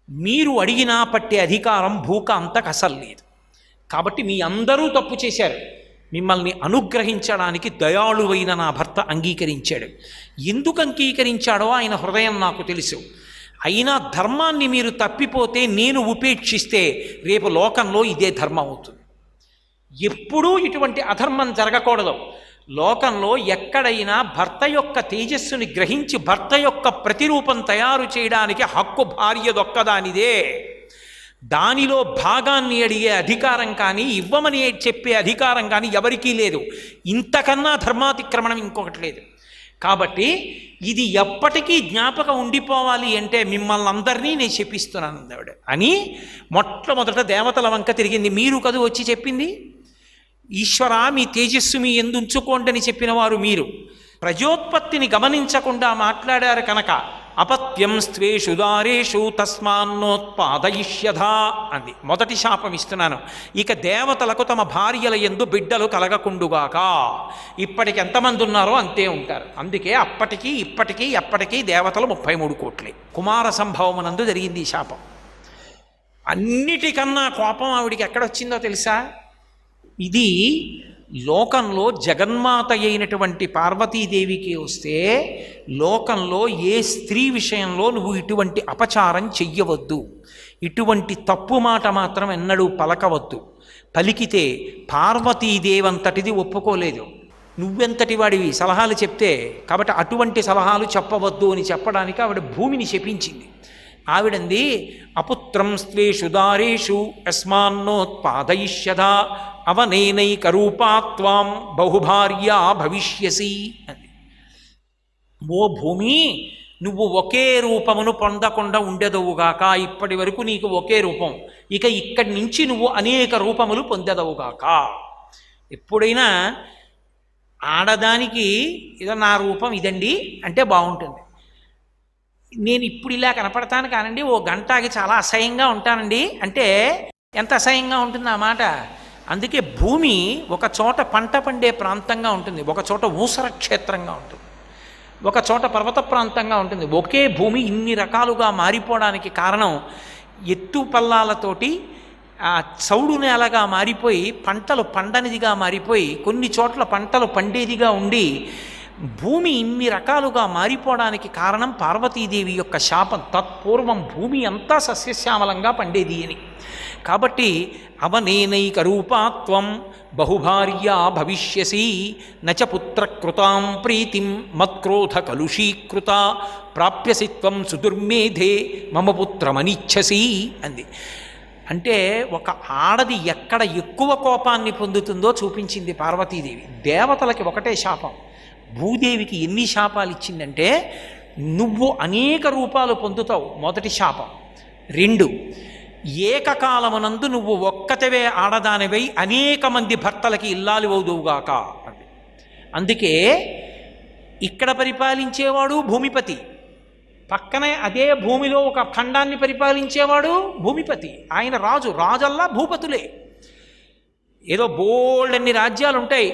మీరు అడిగినా పట్టే అధికారం భూకాంతకు అసలు లేదు. కాబట్టి మీ అందరూ తప్పు చేశారు. మిమ్మల్ని అనుగ్రహించడానికి దయాళువైన నా భర్త అంగీకరించాడు. ఎందుకు అంగీకరించాడో ఆయన హృదయం నాకు తెలుసు. అయినా ధర్మాన్ని మీరు తప్పిపోతే, నేను ఉపేక్షిస్తే రేపు లోకంలో ఇదే ధర్మం అవుతుంది. ఎప్పుడూ ఇటువంటి అధర్మం జరగకూడదు. లోకంలో ఎక్కడైనా భర్త యొక్క తేజస్సుని గ్రహించి భర్త యొక్క ప్రతిరూపం తయారు చేయడానికి హక్కు భార్యదొక్కదానిదే. దానిలో భాగాన్ని అడిగే అధికారం కానీ, ఇవ్వమని చెప్పే అధికారం కానీ ఎవరికీ లేదు. ఇంతకన్నా ధర్మాతిక్రమణం ఇంకొకటి లేదు. కాబట్టి ఇది ఎప్పటికీ జ్ఞాపకం ఉండిపోవాలి అంటే మిమ్మల్ని అందరినీ నేను చెప్పిస్తున్నాను ఆవిడ అని మొట్టమొదట దేవతల వంక తిరిగింది. మీరు కదు వచ్చి చెప్పింది, ఈశ్వర మీ తేజస్సు మీ యందు ఉంచుకోండి అని చెప్పిన వారు మీరు. ప్రజోత్పత్తిని గమనించకుండా మాట్లాడారు కనుక అపత్యం స్త్వేషు దారేషు తస్మాన్నోత్పాదయిష్యధా అంది. మొదటి శాపం ఇస్తున్నాను. ఇక దేవతలకు తమ భార్యల యందు బిడ్డలు కలగకుండుగాక. ఇప్పటికి ఎంతమంది ఉన్నారో అంతే ఉంటారు. అందుకే అప్పటికీ ఇప్పటికీ ఎప్పటికీ దేవతలు 33 కోట్లే. కుమార సంభవమునందు జరిగింది ఈ శాపం. అన్నిటికన్నా కోపం ఆవిడికి ఎక్కడొచ్చిందో తెలుసా? ఇది లోకంలో జగన్మాత అయినటువంటి పార్వతీదేవికి వస్తే, లోకంలో ఏ స్త్రీ విషయంలో నువ్వు ఇటువంటి అపచారం చెయ్యవద్దు, ఇటువంటి తప్పు మాట మాత్రం ఎన్నడూ పలకవద్దు. పలికితే పార్వతీదేవంతటిది ఒప్పుకోలేదు. నువ్వెంతటి వాడివి సలహాలు చెప్తే, కాబట్టి అటువంటి సలహాలు చెప్పవద్దు అని చెప్పడానికి ఆవిడ భూమిని శపించింది. ఆవిడంది, అపుత్రం స్త్వేషు దారేషు యస్మాన్నోత్పాదయిష్యధా అవనేనైకరూపాత్వాం బహుభార్యా భవిష్యసి అంది. ఓ భూమి, నువ్వు ఒకే రూపమును పొందకుండా ఉండెదవుగాక. ఇప్పటి వరకు నీకు ఒకే రూపం, ఇక ఇక్కడి నుంచి నువ్వు అనేక రూపములు పొందెదవుగాక. ఎప్పుడైనా ఆడదానికి ఏదో నా రూపం ఇదండి అంటే బాగుంటుంది. నేను ఇప్పుడు ఇలా కనపడతాను కానండి, ఓ గంటకి చాలా అసహ్యంగా ఉంటానండి అంటే ఎంత అసహ్యంగా ఉంటుంది ఆ మాట. అందుకే భూమి ఒక చోట పంట పండే ప్రాంతంగా ఉంటుంది, ఒక చోట ఊసర క్షేత్రంగా ఉంటుంది, ఒక చోట పర్వత ప్రాంతంగా ఉంటుంది. ఒకే భూమి ఇన్ని రకాలుగా మారిపోవడానికి కారణం ఎత్తు పల్లాలతోటి చౌడు నేలగా మారిపోయి పంటలు పండనిదిగా మారిపోయి కొన్ని చోట్ల పంటలు పండేదిగా ఉండి భూమి ఇన్ని రకాలుగా మారిపోవడానికి కారణం పార్వతీదేవి యొక్క శాపం. తత్పూర్వం భూమి అంతా సస్యశ్యామలంగా పండేది అని. కాబట్టి అవనేనైక రూపాత్వం బహుభార్యా భవిష్యసి నచ పుత్రకృతాం ప్రీతిం మత్క్రోధ కలుషీకృత ప్రాప్యసి త్వం సుదుర్మేధే మమ పుత్రమనిచ్చసి అంది. అంటే ఒక ఆడది ఎక్కడ ఎక్కువ కోపాన్ని పొందుతుందో చూపించింది పార్వతీదేవి. దేవతలకి ఒకటే శాపం, భూదేవికి ఎన్ని శాపాలు ఇచ్చిందంటే, నువ్వు అనేక రూపాలు పొందుతావు మొదటి శాపం. 2, ఏకకాలమునందు నువ్వు ఒక్కతవే ఆడదానివై అనేక మంది భర్తలకి ఇల్లాలి అవుదువుగాక. అందుకే ఇక్కడ పరిపాలించేవాడు భూమిపతి, పక్కనే అదే భూమిలో ఒక ఖండాన్ని పరిపాలించేవాడు భూమిపతి. ఆయన రాజల్లా భూపతులే. ఏదో బోల్డన్ని రాజ్యాలు ఉంటాయి.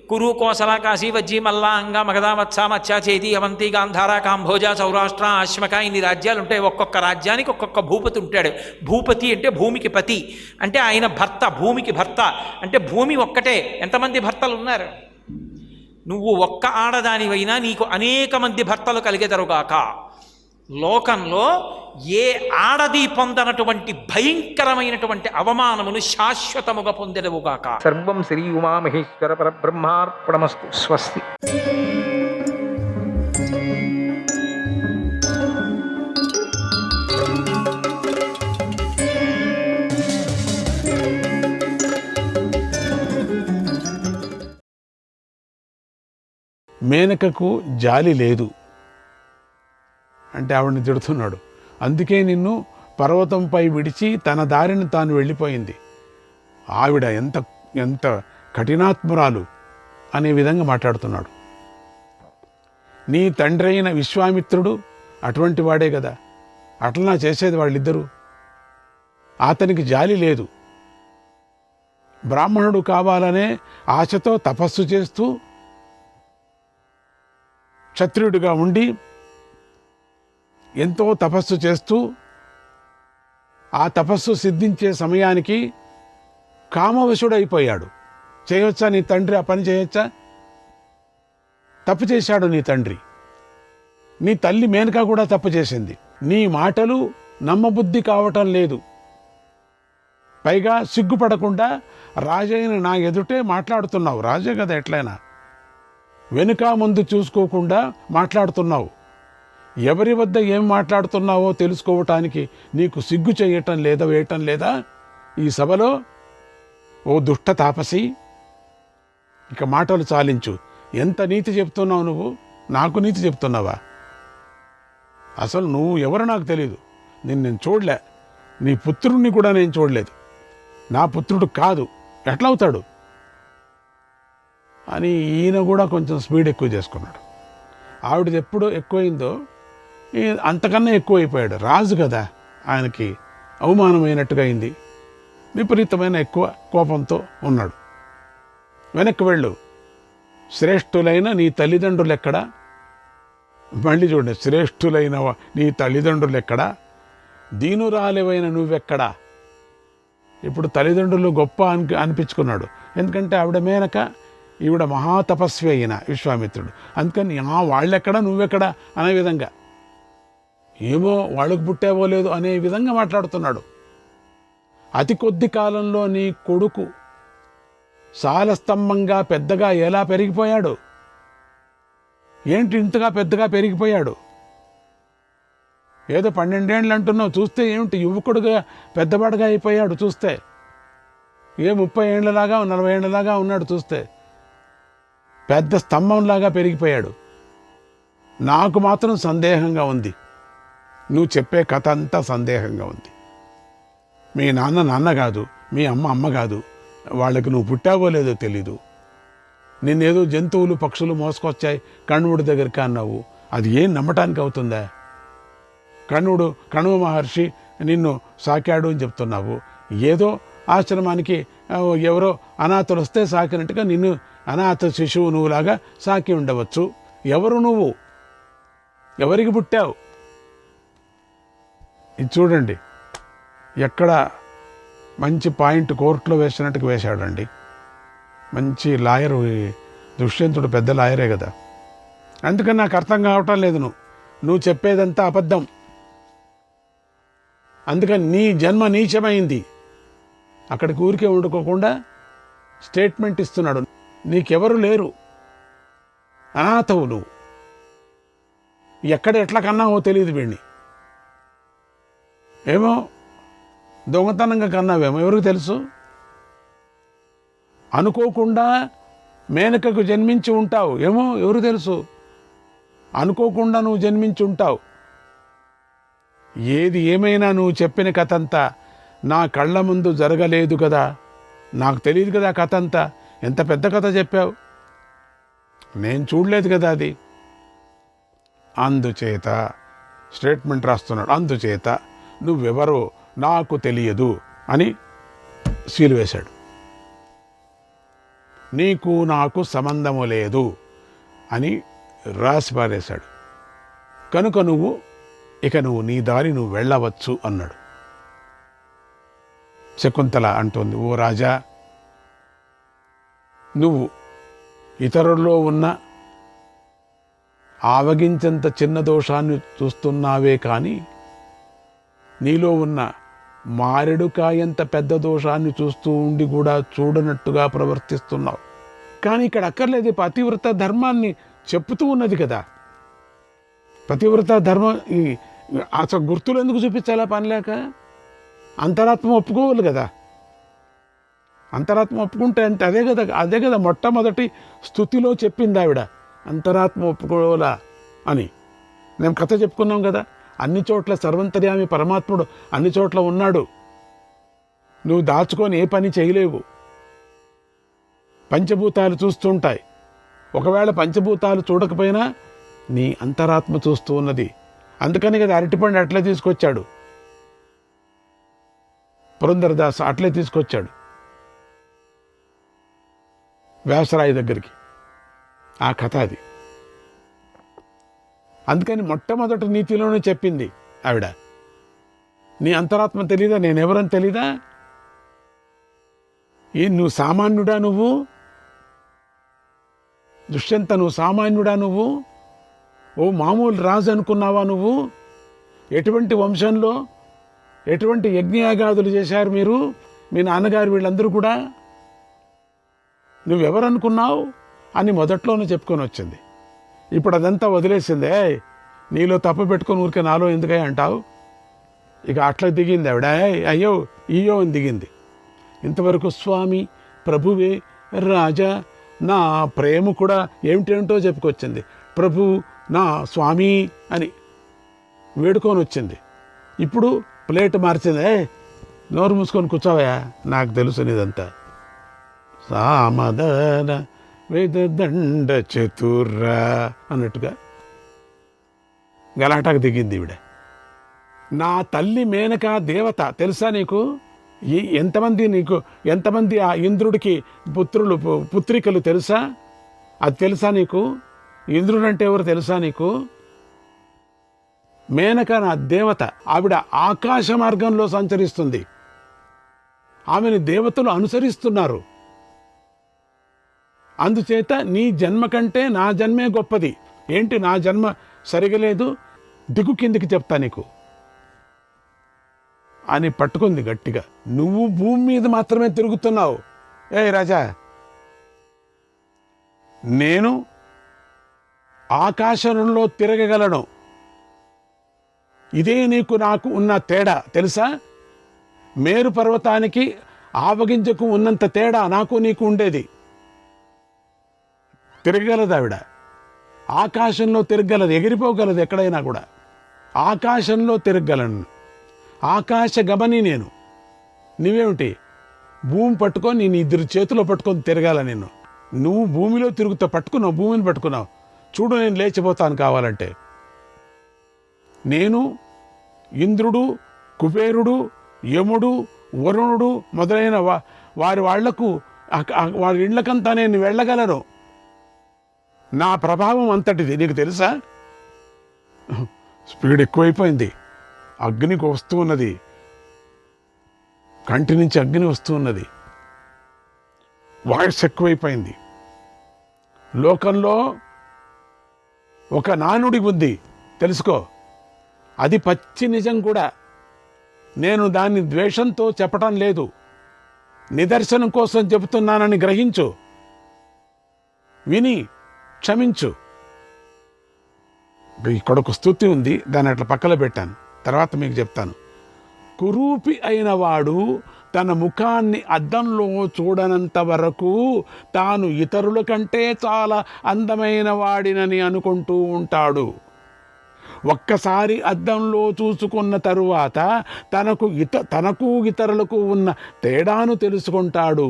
కురు, కోసల, కాశీ, వజ్జి, మల్లా, అంగ, మగధ, వత్స, మత్స్య, చేతి, అవంతి, గాంధార, కాంభోజ, సౌరాష్ట్ర, ఆశ్మక, ఇన్ని రాజ్యాలు ఉంటాయి. ఒక్కొక్క రాజ్యానికి ఒక్కొక్క భూపతి ఉంటాడు. భూపతి అంటే భూమికి పతి, అంటే ఆయన భర్త, భూమికి భర్త. అంటే భూమి ఒక్కటే, ఎంతమంది భర్తలు ఉన్నారు? నువ్వు ఒక్క ఆడదానివైనా నీకు అనేక మంది భర్తలు కలిగెదరుగాక. లోకంలో ఏ ఆడది పొందనటువంటి భయంకరమైనటువంటి అవమానమును శాశ్వతముగా పొందెదవుగాక. సర్వం శ్రీ ఉమామహేశ్వర పరబ్రహ్మార్పణమస్తు. స్వస్తి. మేనకకు జాలి లేదు అంటే ఆవిడని తిడుతున్నాడు. అందుకే నిన్ను పర్వతంపై విడిచి తన దారిని తాను వెళ్ళిపోయింది. ఆవిడ ఎంత ఎంత కఠినాత్మురాలు అనే విధంగా మాట్లాడుతున్నాడు. నీ తండ్రి అయిన విశ్వామిత్రుడు అటువంటి వాడే కదా, అట్లా చేసేది వాళ్ళిద్దరూ. అతనికి జాలి లేదు. బ్రాహ్మణుడు కావాలనే ఆశతో తపస్సు చేస్తూ క్షత్రియుడిగా ఉండి ఎంతో తపస్సు చేస్తూ ఆ తపస్సు సిద్ధించే సమయానికి కామవశుడైపోయాడు. చేయొచ్చా నీ తండ్రి ఆ పని చేయొచ్చా? తప్పు చేశాడు నీ తండ్రి. నీ తల్లి మేనక కూడా తప్పు చేసింది. నీ మాటలు నమ్మబుద్ధి కావటం లేదు. పైగా సిగ్గుపడకుండా రాజైన నా ఎదుటే మాట్లాడుతున్నావు. రాజే కదా ఎట్లయినా. వెనుక ముందు చూసుకోకుండా మాట్లాడుతున్నావు. ఎవరి వద్ద ఏం మాట్లాడుతున్నావో తెలుసుకోవటానికి నీకు సిగ్గు చేయటం లేదా, వేయటం లేదా ఈ సభలో? ఓ దుష్ట తాపసి, ఇక మాటలు చాలించు. ఎంత నీతి చెప్తున్నావు నువ్వు? నాకు నీతి చెప్తున్నావా? అసలు నువ్వు ఎవరో నాకు తెలీదు. నేను చూడలే. నీ పుత్రుడిని కూడా నేను చూడలేదు. నా పుత్రుడు కాదు, ఎట్లా అవుతాడు అని ఈయన కూడా కొంచెం స్పీడ్ ఎక్కువ చేసుకున్నాడు. ఆవిడది ఎప్పుడు ఎక్కువైందో అంతకన్నా ఎక్కువైపోయాడు. రాజు కదా, ఆయనకి అవమానమైనట్టుగా అయింది. విపరీతమైన ఎక్కువ కోపంతో ఉన్నాడు. వెనక్కి వెళ్ళు. శ్రేష్ఠులైన నీ తల్లిదండ్రులు ఎక్కడా? మళ్ళీ చూడండి, శ్రేష్ఠులైన నీ తల్లిదండ్రులు ఎక్కడా? దీనురాలివైన నువ్వెక్కడా? ఇప్పుడు తల్లిదండ్రులు గొప్ప అనిపించుకున్నాడు. ఎందుకంటే ఆవిడ మేనక, ఈవిడ మహాతపస్వి అయిన విశ్వామిత్రుడు. అందుకని వాళ్ళెక్కడా నువ్వెక్కడా అనే విధంగా, ఏమో వాళ్ళకు పుట్టావో లేదు అనే విధంగా మాట్లాడుతున్నాడు. అతి కొద్ది కాలంలో నీ కొడుకు సాలస్తంభంగా పెద్దగా ఎలా పెరిగిపోయాడు? ఏంటి ఇంతగా పెద్దగా పెరిగిపోయాడు? ఏదో 12 ఏళ్ళు అంటున్నావు, చూస్తే ఏమిటి యువకుడుగా పెద్దవాడుగా అయిపోయాడు. చూస్తే ఏ 30 ఏళ్లలాగా 40 ఏళ్లలాగా ఉన్నాడు. చూస్తే పెద్ద స్తంభంలాగా పెరిగిపోయాడు. నాకు మాత్రం సందేహంగా ఉంది. నువ్వు చెప్పే కథ అంతా సందేహంగా ఉంది. మీ నాన్న కాదు, మీ అమ్మ కాదు. వాళ్ళకి నువ్వు పుట్టావో లేదో తెలీదు. నిన్నేదో జంతువులు పక్షులు మోసుకొచ్చాయి కణువుడి దగ్గరికి అన్నావు. అది ఏం నమ్మటానికి అవుతుందా? కణువ మహర్షి నిన్ను సాకాడు అని చెప్తున్నావు. ఏదో ఆశ్రమానికి ఎవరో అనాథలు వస్తే సాకినట్టుగా నిన్ను అనాథ శిశువు నువ్వులాగా సాకి ఉండవచ్చు. ఎవరు నువ్వు? ఎవరికి పుట్టావు? ఇది చూడండి, ఎక్కడ మంచి పాయింట్ కోర్టులో వేసినట్టుగా వేశాడండి. మంచి లాయరు, దుష్యంతుడు పెద్ద లాయరే కదా. అందుకని నాకు అర్థం కావటం లేదు. నువ్వు చెప్పేదంతా అబద్ధం. అందుకని నీ జన్మ నీచమైంది. అక్కడికి ఊరికే వండుకోకుండా స్టేట్మెంట్ ఇస్తున్నాడు. నీకెవరు లేరు, అనాథవు నువ్వు. ఎక్కడ ఎట్లా కన్నావో తెలియదు వీడిని. ఏమో దొంగతనంగా కన్నావేమో, ఎవరికి తెలుసు? అనుకోకుండా మేనకకు జన్మించి ఉంటావు ఏమో, ఎవరు తెలుసు? అనుకోకుండా నువ్వు జన్మించి ఉంటావు. ఏది ఏమైనా నువ్వు చెప్పిన కథ అంతా నా కళ్ళ ముందు జరగలేదు కదా, నాకు తెలియదు కదా కథ అంతా. ఎంత పెద్ద కథ చెప్పావు, నేను చూడలేదు కదా అది. అందుచేత స్టేట్మెంట్ రాస్తున్నాడు, అందుచేత నువ్వెవరో నాకు తెలియదు అని సీలు వేశాడు. నీకు నాకు సంబంధము లేదు అని రాసి పారేశాడు. కనుక నువ్వు నీ దారి నువ్వు వెళ్ళవచ్చు అన్నాడు. శకుంతల అంటోంది, ఓ రాజా, నువ్వు ఇతరుల్లో ఉన్న ఆవగించంత చిన్న దోషాన్ని చూస్తున్నావే కానీ నీలో ఉన్న మారెడుకాయంత పెద్ద దోషాన్ని చూస్తూ ఉండి కూడా చూడనట్టుగా ప్రవర్తిస్తున్నావు. కానీ ఇక్కడ అక్కర్లేదు, పతివ్రత ధర్మాన్ని చెప్పుతూ ఉన్నది కదా. పతివ్రత ధర్మం అసలు గుర్తులు ఎందుకు చూపించాలా పని లేక? అంతరాత్మ ఒప్పుకోవాలి కదా. అంతరాత్మ ఒప్పుకుంటే అంటే అదే కదా మొట్టమొదటి స్తుతిలో చెప్పింది ఆవిడ, అంతరాత్మ ఒప్పుకోవాలా అని. మేము కథ చెప్పుకున్నాం కదా, అన్ని చోట్ల సర్వంతర్యామి పరమాత్ముడు అన్ని చోట్ల ఉన్నాడు. నువ్వు దాచుకొని ఏ పని చేయలేవు. పంచభూతాలు చూస్తుంటాయి. ఒకవేళ పంచభూతాలు చూడకపోయినా నీ అంతరాత్మ చూస్తూ ఉన్నది. అందుకని కదా అరటిపండు అట్లే తీసుకొచ్చాడు పురంధరదాస్, అట్లే తీసుకొచ్చాడు వ్యాసరాయి దగ్గరికి. ఆ కథ అది. అందుకని మొట్టమొదటి నీతిలోనే చెప్పింది ఆవిడ, నీ అంతరాత్మ తెలీదా, నేనెవరని తెలీదా? నువ్వు సామాన్యుడా? నువ్వు దుష్యంత, నువ్వు సామాన్యుడా? నువ్వు ఓ మామూలు రాజు అనుకున్నావా? నువ్వు ఎటువంటి వంశంలో ఎటువంటి యజ్ఞయాగాదులు చేశారు మీరు, మీ నాన్నగారు వీళ్ళందరూ కూడా? నువ్వెవరనుకున్నావు అని మొదట్లోనే చెప్పుకొని వచ్చింది. ఇప్పుడు అదంతా వదిలేసిందే. నీలో తప్పు పెట్టుకొని ఊరికే నాలో ఎందుకై అంటావు? ఇక అట్లా దిగింది ఆవిడ. అయ్యో ఈయో అని దిగింది. ఇంతవరకు స్వామి, ప్రభువే, రాజా, నా ప్రేమ కూడా ఏమిటేమిటో చెప్పుకొచ్చింది. ప్రభు, నా స్వామి అని వేడుకొని వచ్చింది. ఇప్పుడు ప్లేట్ మార్చింది. నోరు మూసుకొని కూర్చోవయా, నాకు తెలుసు నీదంతా. సామదన వేదండ చతుర్ర అన్నట్టుగా గలాటాకు దిగింది ఈవిడ. నా తల్లి మేనక దేవత తెలుసా నీకు? ఎంతమంది ఆ ఇంద్రుడికి పుత్రికలు తెలుసా? అది తెలుసా నీకు? ఇంద్రుడు అంటే ఎవరు తెలుసా నీకు? మేనక నా దేవత. ఆవిడ ఆకాశ మార్గంలో సంచరిస్తుంది. ఆమెను దేవతలు అనుసరిస్తున్నారు. అందుచేత నీ జన్మ కంటే నా జన్మే గొప్పది. ఏంటి నా జన్మ సరిగలేదు, దిగు కిందికి చెప్తా నీకు అని పట్టుకుంది గట్టిగా. నువ్వు భూమి మీద మాత్రమే తిరుగుతున్నావు. ఏ రాజా, నేను ఆకాశంలో తిరగగలను. ఇదే నాకు ఉన్న తేడా తెలుసా? మేరు పర్వతానికి ఆవగింజకు ఉన్నంత తేడా నాకు నీకు ఉండేది. తిరగగలదు ఆవిడ. ఆకాశంలో తిరగలదు, ఎగిరిపోగలదు ఎక్కడైనా కూడా. ఆకాశంలో తిరగలను. ఆకాశ గమని నేను. నువ్వేమిటి భూమి పట్టుకొని నేను ఇద్దరు చేతిలో పట్టుకొని తిరగాల నేను. నువ్వు భూమిలో తిరుగుతా పట్టుకున్నావు, భూమిని పట్టుకున్నావు. చూడు, నేను లేచిపోతాను కావాలంటే. నేను ఇంద్రుడు, కుబేరుడు, యముడు, వరుణుడు మొదలైన వాళ్లకు వారి ఇళ్లకంతా నేను వెళ్ళగలను. నా ప్రభావం అంతటిది, నీకు తెలుసా? స్పీడ్ ఎక్కువైపోయింది. అగ్నికి వస్తూ ఉన్నది, కంటి నుంచి అగ్ని వస్తూ ఉన్నది. వాయిస్ ఎక్కువైపోయింది. లోకంలో ఒక నానుడి ఉంది, తెలుసుకో. అది పచ్చి నిజం కూడా. నేను దాన్ని ద్వేషంతో చెప్పటం లేదు, నిదర్శనం కోసం చెబుతున్నానని గ్రహించు, విని క్షమించు. ఇక్కడ ఒక స్తుతి ఉంది, దాన్ని అట్లా పక్కలో పెట్టాను, తర్వాత మీకు చెప్తాను. కురూపి అయిన వాడు తన ముఖాన్ని అద్దంలో చూడనంత వరకు తాను ఇతరుల కంటే చాలా అందమైన వాడినని అనుకుంటూ ఉంటాడు. ఒక్కసారి అద్దంలో చూసుకున్న తరువాత తనకు ఇతరులకు ఉన్న తేడాను తెలుసుకుంటాడు.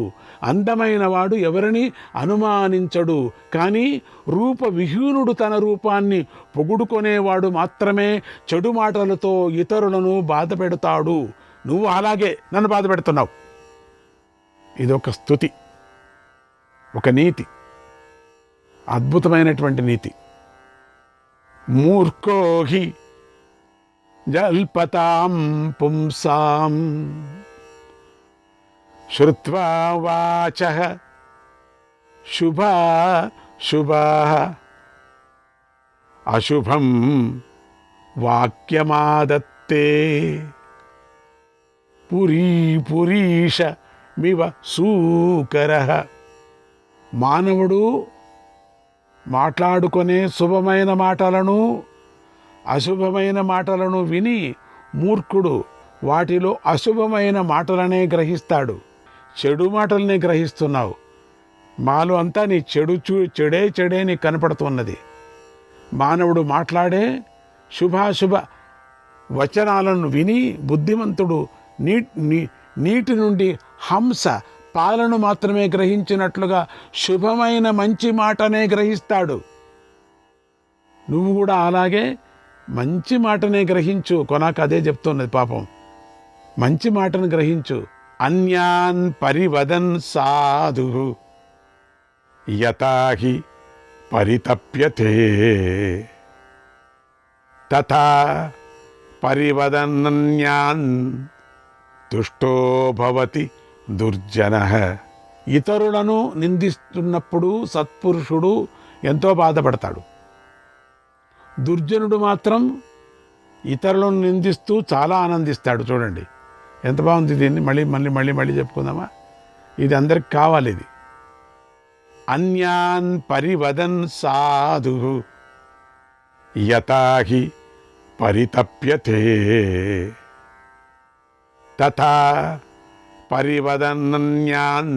అందమైన వాడు ఎవరిని అనుమానించడు. కానీ రూపవిహీనుడు తన రూపాన్ని పొగుడుకొనేవాడు మాత్రమే చెడు మాటలతో ఇతరులను బాధ పెడతాడు. నువ్వు అలాగే నన్ను బాధ పెడుతున్నావు. ఇదొక స్తుతి, ఒక నీతి, అద్భుతమైనటువంటి నీతి. మూర్ఖో హి జల్పతాం పుంసాం శ్రుత్వా వాచః శుభాశుభాః అశుభం వాక్యమాదత్తే పురీషమివ సూకరః. మానవుడు మాట్లాడుకునే శుభమైన మాటలను అశుభమైన మాటలను విని మూర్ఖుడు వాటిలో అశుభమైన మాటలనే గ్రహిస్తాడు. చెడు మాటలనే గ్రహిస్తున్నావు. మాలో అంతా నీ చెడే నీకు కనపడుతున్నది. మానవుడు మాట్లాడే శుభాశుభ వచనాలను విని బుద్ధిమంతుడు నీటి నుండి హంస పాలను మాత్రమే గ్రహించినట్లుగా శుభమైన మంచి మాటనే గ్రహిస్తాడు. నువ్వు కూడా అలాగే మంచి మాటనే గ్రహించు. కొనాక అదే చెప్తున్నది పాపం. మంచి మాటను గ్రహించు. అన్యాన్ పరివదన్ సాధు యతాహి పరితప్యతే తథా పరివదన్నన్యాన్ తుష్టో భవతి దుర్జనః. ఇతరులను నిందిస్తున్నప్పుడు సత్పురుషుడు ఎంతో బాధపడతాడు. దుర్జనుడు మాత్రం ఇతరులను నిందిస్తూ చాలా ఆనందిస్తాడు. చూడండి ఎంత బాగుంది. దీన్ని మళ్ళీ చెప్పుకుందామా? ఇది అందరికి కావాలి. ఇది అన్యాన్ పరివదన్ సాధు యతాహి పరితప్యతే తథా పరివదన్నన్యాన్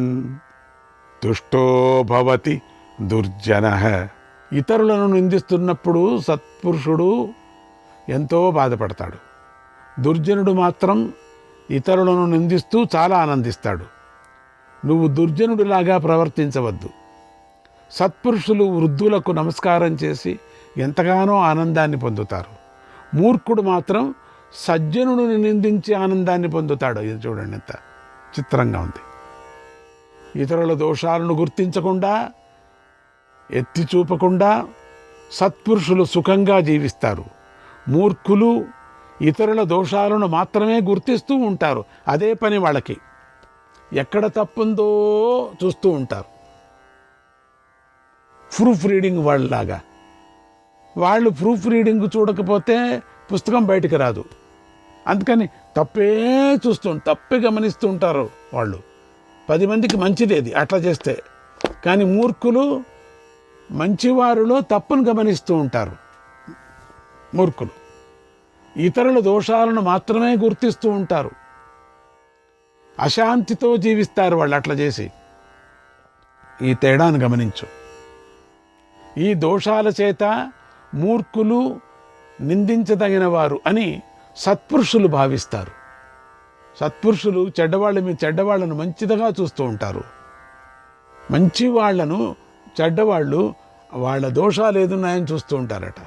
తుష్టో భవతి దుర్జనః. ఇతరులను నిందిస్తున్నప్పుడు సత్పురుషుడు ఎంతో బాధపడతాడు. దుర్జనుడు మాత్రం ఇతరులను నిందిస్తూ చాలా ఆనందిస్తాడు. నువ్వు దుర్జనుడిలాగా ప్రవర్తించవద్దు. సత్పురుషులు వృద్ధులకు నమస్కారం చేసి ఎంతగానో ఆనందాన్ని పొందుతారు. మూర్ఖుడు మాత్రం సజ్జనుడిని నిందించి ఆనందాన్ని పొందుతాడు. ఇది చూడండి ఎంత చిత్రంగా ఉంది. ఇతరుల దోషాలను గుర్తించకుండా, ఎత్తి చూపకుండా సత్పురుషులు సుఖంగా జీవిస్తారు. మూర్ఖులు ఇతరుల దోషాలను మాత్రమే గుర్తిస్తూ ఉంటారు. అదే పని వాళ్ళకి. ఎక్కడ తప్పుందో చూస్తూ ఉంటారు. ప్రూఫ్ రీడింగ్ వాళ్ళలాగా. వాళ్ళు ప్రూఫ్ రీడింగ్ చూడకపోతే పుస్తకం బయటికి రాదు. అందుకని తప్పే గమనిస్తూ ఉంటారు వాళ్ళు. 10 మందికి మంచిదేది అట్లా చేస్తే. కానీ మూర్ఖులు మంచివారిలో తప్పును గమనిస్తూ ఉంటారు. మూర్ఖులు ఇతరుల దోషాలను మాత్రమే గుర్తిస్తూ ఉంటారు. అశాంతితో జీవిస్తారు వాళ్ళు అట్లా చేసి. ఈ తేడాను గమనించు. ఈ దోషాల చేత మూర్ఖులు నిందించదగిన వారు అని సత్పురుషులు భావిస్తారు. సత్పురుషులు చెడ్డవాళ్ళను మంచిదిగా చూస్తూ ఉంటారు. మంచి వాళ్లను చెడ్డవాళ్ళు వాళ్ళ దోషాలు ఏదున్నాయని చూస్తూ ఉంటారట.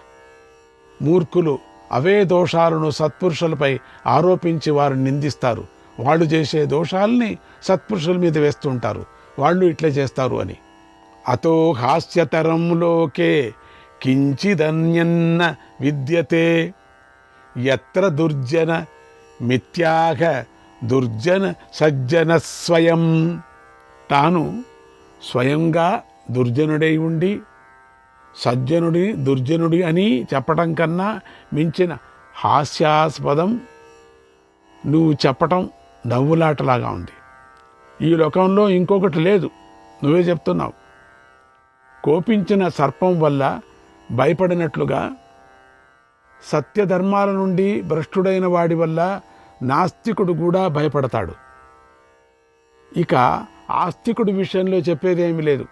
మూర్ఖులు అవే దోషాలను సత్పురుషులపై ఆరోపించి వారిని నిందిస్తారు. వాళ్ళు చేసే దోషాలని సత్పురుషుల మీద వేస్తూ ఉంటారు. వాళ్ళు ఇట్లే చేస్తారు అని. అతో హాస్యతరం లోకే కించిదన్యన్న విద్యతే యత్ర దుర్జన మిథ్యాహ దుర్జన సజ్జన స్వయం. తాను స్వయంగా దుర్జనుడై ఉండి దుర్జనుడి అని చెప్పటం కన్నా మించిన హాస్యాస్పదం నువ్వు చెప్పటం నవ్వులాటలాగా ఉంది. ఈ లోకంలో ఇంకొకటి లేదు. నువ్వే చెప్తున్నావు. కోపించిన సర్పం వల్ల భయపడినట్లుగా సత్యధర్మాల నుండి భ్రష్టుడైన వాడి వల్ల నాస్తికుడు కూడా భయపడతాడు. ఇక ఆస్తికుడి విషయంలో చెప్పేదేమీ లేదు.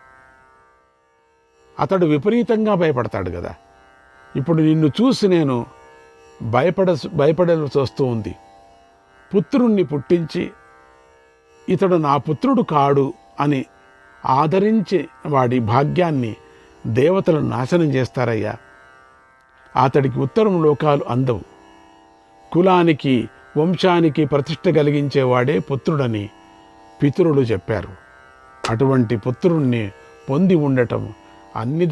అతడు విపరీతంగా భయపడతాడు కదా. ఇప్పుడు నిన్ను చూసి నేను భయపడాల్సి వస్తూ ఉంది. పుత్రుణ్ణి పుట్టించి ఇతడు నా పుత్రుడు కాడు అని ఆదరించి వాడి భాగ్యాన్ని దేవతలు నాశనం చేస్తారయ్యా. అతడికి ఉత్తరం లోకాలు అందవు. కులానికి వంశానికి ప్రతిష్ట కలిగించేవాడే పుత్రుడని పితరులు చెప్పారు. అటువంటి పుత్రుణ్ణి పొంది ఉండటం అన్ని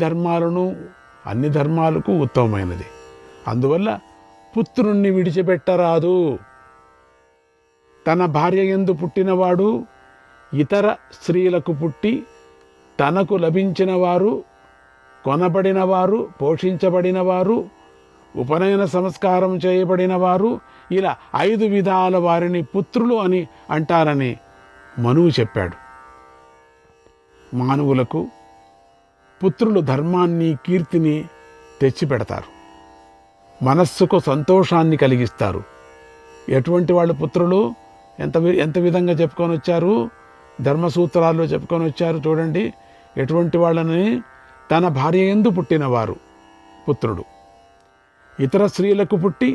ధర్మాలకు ఉత్తమమైనది. అందువల్ల పుత్రుణ్ణి విడిచిపెట్టరాదు. తన భార్య యందు పుట్టినవాడు ఇతర స్త్రీలకు పుట్టి తనకు లభించిన వారు, కొనబడినవారు, పోషించబడినవారు, ఉపనయన సంస్కారం చేయబడినవారు, ఇలా 5 విధాల వారిని పుత్రులు అని అంటారని మనువు చెప్పాడు. మానవులకు పుత్రులు ధర్మాన్ని, కీర్తిని తెచ్చిపెడతారు. మనస్సుకు సంతోషాన్ని కలిగిస్తారు. ఎటువంటి వాళ్ళు పుత్రులు ఎంత విధంగా చెప్పుకొని వచ్చారు, ధర్మసూత్రాల్లో చెప్పుకొని వచ్చారు. చూడండి, ఎటువంటి వాళ్ళని తన భార్య యందు పుట్టినవారు పుత్రుడు, ఇతర స్త్రీలకు పుట్టి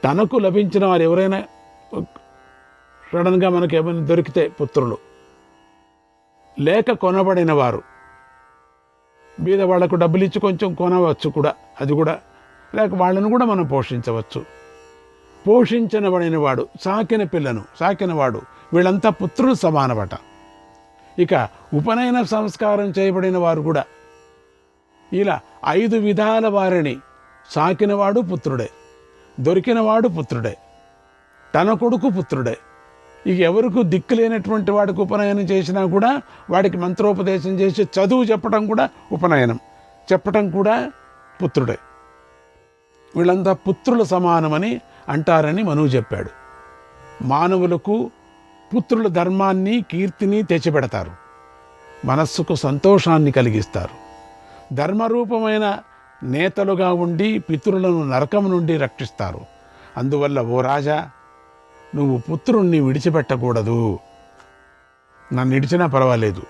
తనకు లభించిన వారు, ఎవరైనా సడన్గా మనకు ఏమైనా దొరికితే పుత్రులు, లేక కొనబడిన వారు, బీద వాళ్లకు డబ్బులు ఇచ్చి కొంచెం కొనవచ్చు కూడా, అది కూడా, లేక వాళ్ళను కూడా మనం పోషించవచ్చు. పోషించబడిన వాడు, సాకిన పిల్లను సాకినవాడు, వీళ్ళంతా పుత్రులు సమానమట. ఇక ఉపనయన సంస్కారం చేయబడిన వారు కూడా, ఇలా 5 విధాల వారిని సాకినవాడు పుత్రుడే, దొరికినవాడు పుత్రుడే, తన కొడుకు పుత్రుడే. ఇక ఎవరికి దిక్కు లేనటువంటి వాడికి ఉపనయనం చేసినా కూడా వాడికి మంత్రోపదేశం చేసి చదువు చెప్పడం కూడా, ఉపనయనం చెప్పటం కూడా పుత్రుడే. వీళ్ళంతా పుత్రుల సమానమని అంటారని మనువు చెప్పాడు. మానవులకు పుత్రుల ధర్మాన్ని, కీర్తిని తెచ్చిపెడతారు. మనస్సుకు సంతోషాన్ని కలిగిస్తారు. ధర్మరూపమైన నేతలుగా ఉండి పితరులను నరకం నుండి రక్షిస్తారు. అందువల్ల ఓ రాజా, నువ్వు పుత్రుణ్ణి విడిచిపెట్టకూడదు. నన్ను ఇడిచినా పర్వాలేదు.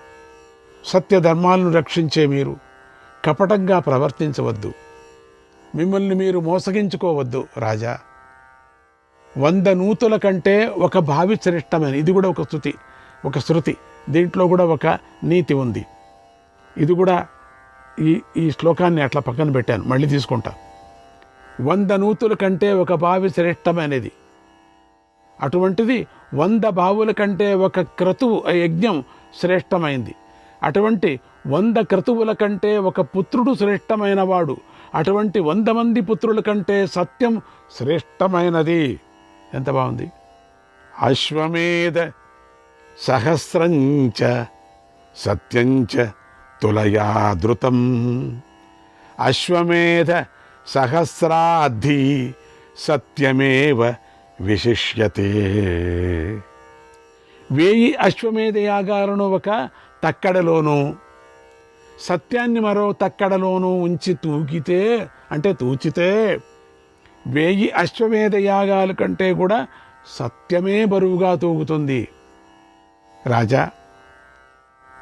సత్యధర్మాలను రక్షించే మీరు కపటంగా ప్రవర్తించవద్దు. మిమ్మల్ని మీరు మోసగించుకోవద్దు రాజా. 100 నూతుల కంటే ఒక బావి శ్రేష్టమైన, ఇది కూడా ఒక శృతి, దీంట్లో కూడా ఒక నీతి ఉంది. ఇది కూడా ఈ శ్లోకాన్ని అట్లా పక్కన పెట్టాను, మళ్ళీ తీసుకుంటా. 100 నూతుల కంటే ఒక బావి శ్రేష్టమైనది. అటువంటిది 100 బావుల కంటే ఒక క్రతువు, యజ్ఞం శ్రేష్టమైంది. అటువంటి 100 క్రతువుల కంటే ఒక పుత్రుడు శ్రేష్టమైన వాడు. అటువంటి 100 మంది పుత్రుల కంటే సత్యం శ్రేష్టమైనది. ఎంత బాగుంది. అశ్వమేధ సహస్రంచ సత్యంచ తులయాధృతం, అశ్వమేధ సహస్రాద్ధి సత్యమేవ విశిష్యతే. 1000 అశ్వమేధ యాగాలను ఒక తక్కడలోనూ, సత్యాన్ని మరో తక్కడలోనూ ఉంచి తూచితే 1000 అశ్వమేధ యాగాల కంటే కూడా సత్యమే బరువుగా తూగుతుంది. రాజా,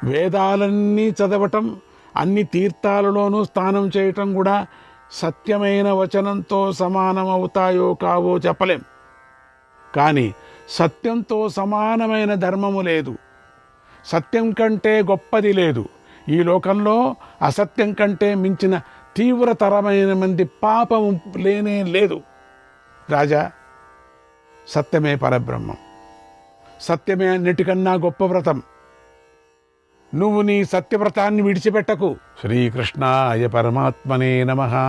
వేదాలన్నీ చదవటం, అన్ని తీర్థాలలోనూ స్నానం చేయటం కూడా సత్యమైన వచనంతో సమానమవుతాయో కావో చెప్పలేం. కానీ సత్యంతో సమానమైన ధర్మము లేదు. సత్యం కంటే గొప్పది లేదు. ఈ లోకంలో అసత్యం కంటే మించిన తీవ్రతరమైన మంది పాపము లేనే లేదు. రాజా, సత్యమే పరబ్రహ్మం. సత్యమే అన్నిటికన్నా గొప్ప వ్రతం. నువ్వు నీ సత్యవ్రతాన్ని విడిచిపెట్టకు. శ్రీకృష్ణాయ పరమాత్మనే నమః.